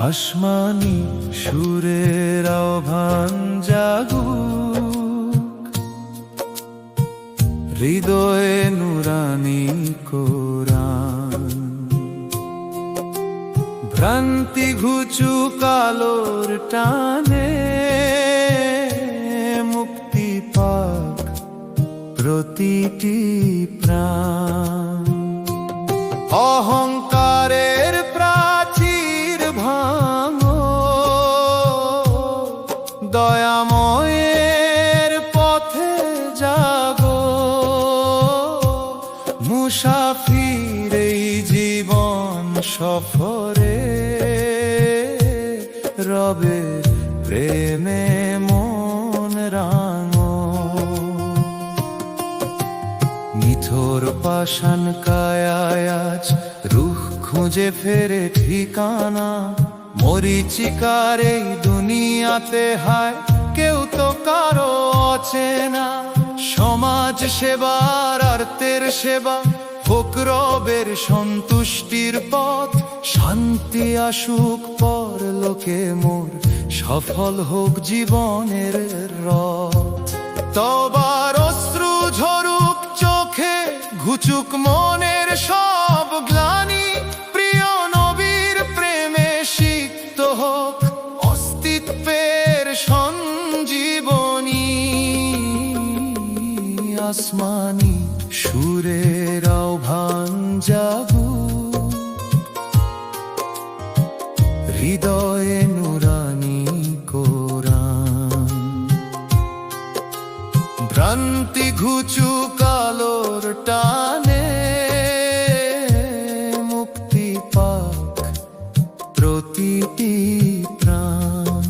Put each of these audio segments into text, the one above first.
আসমানি সুরের আহ্বান জাগুক, হৃদয়ে নুরানি কোরআন। ভ্রান্তি ঘুচুক আলোর টানে, মুক্তি পাক প্রতিটি প্রাণ। অহংকারের প্রাচীর ভাঙো, দয়াময়ের পথে জাগো। মুসাফির এই জীবন সফরে, রবের প্রেমে মন রাঙো। নিথর পাষাণ কায়ায় আজ রুহ খুঁজে ফেরে ঠিকানা। মরীচিকার এই দুনিয়াতে হায় কেউ তো কারো অচেনা। সমাজ সেবার আর্তের সেবা হোক রবের সন্তুষ্টির পথ। শান্তি আসুক পরলোকে মোর, সফল হোক জীবনের রথ। তবার অশ্রু ঝরুক চোখে, ঘুচুক মনের সব গ্লানি। প্রিয় নবীর প্রেমে সিক্ত হোক অস্তিত্বের সঞ্জীবনী। আসমানি সুরের আহ্বান জাগুক, হৃদয়ে নুরানি কোরআন। ভ্রান্তি ঘুচুক আলোর টানে, মুক্তি পাক প্রতিটি প্রাণ।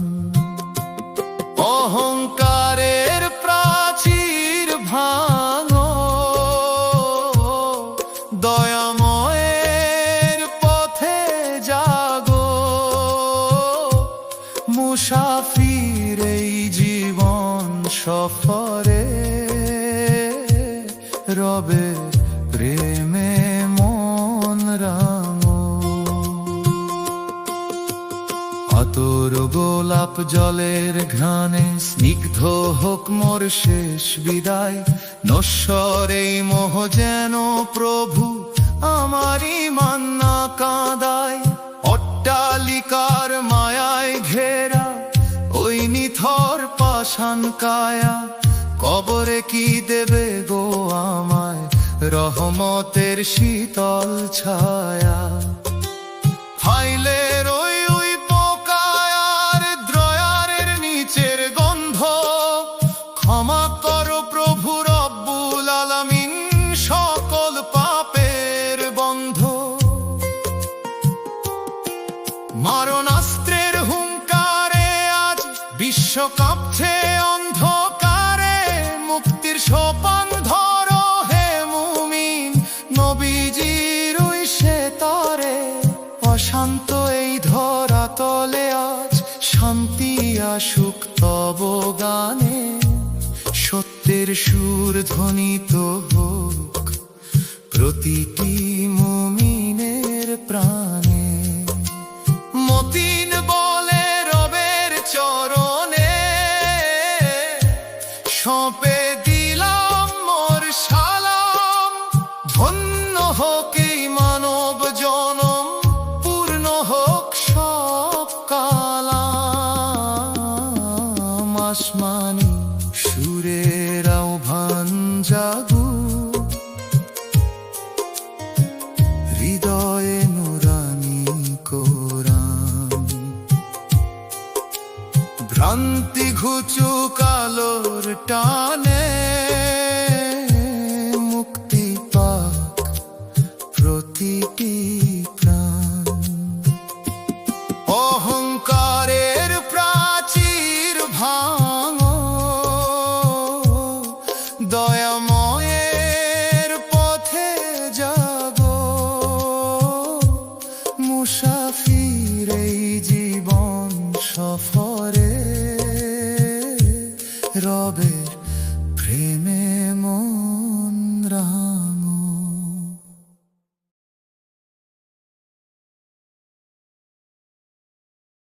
অহংকারের প্রাচীর ভাঙো, দয়াময়ের পথে জাগো। মুসাফির এই জীবন সফরে, রবের প্রেমে মন রাঙো। আতর গোলাপ জলের ঘ্রাণে স্নিগ্ধ হোক মোর শেষ বিদায়। নশ্বর এই মোহ যেন প্রভু আমারই মান্না কাঁদায়। অট্টালিকার মায়ায় ঘেরা ওই নিথর পাষাণ কায়া, কবরে কি দেবে গো আমায় রহমতের শীতল ছায়া। ফাইলের ওই ওই পোকায়ার দ্রয়ারের নিচের গন্ধ, ক্ষমা করো প্রভু রব্বুল আলামিন সকল পাপের বন্ধ। মারণাস্ত্রের হুঙ্কারে আজ বিশ্ব কাঁপছে অন্ধকারে। মুক্তির সোপান ধরো হে মুমিন, নবীজির ওই সেতারে। অশান্ত এই ধরাতলে আজ শান্তি আসুক তব গানে। সত্যের সুর ধ্বনিত হোক প্রতিটি মুমিনের প্রাণে। মতিন বলে রবের চরণে, সঁপে দিলাম মোর সালাম। ধন্য হোক এই মানব জনম, পূর্ণ হোক সব কালাম। আসমানি সুরের আহ্বান জাগুক, হৃদয়ে নুরানি কোরআন। ভ্রান্তি ঘুচুক আলোর টানে, মুক্তি পাক প্রতিটি প্রাণ। অহংকারের প্রাচীর ভাঙো, দয়াময়ের পথে জাগো। মুসাফির এই জীবন সফরে, রবের প্রেমে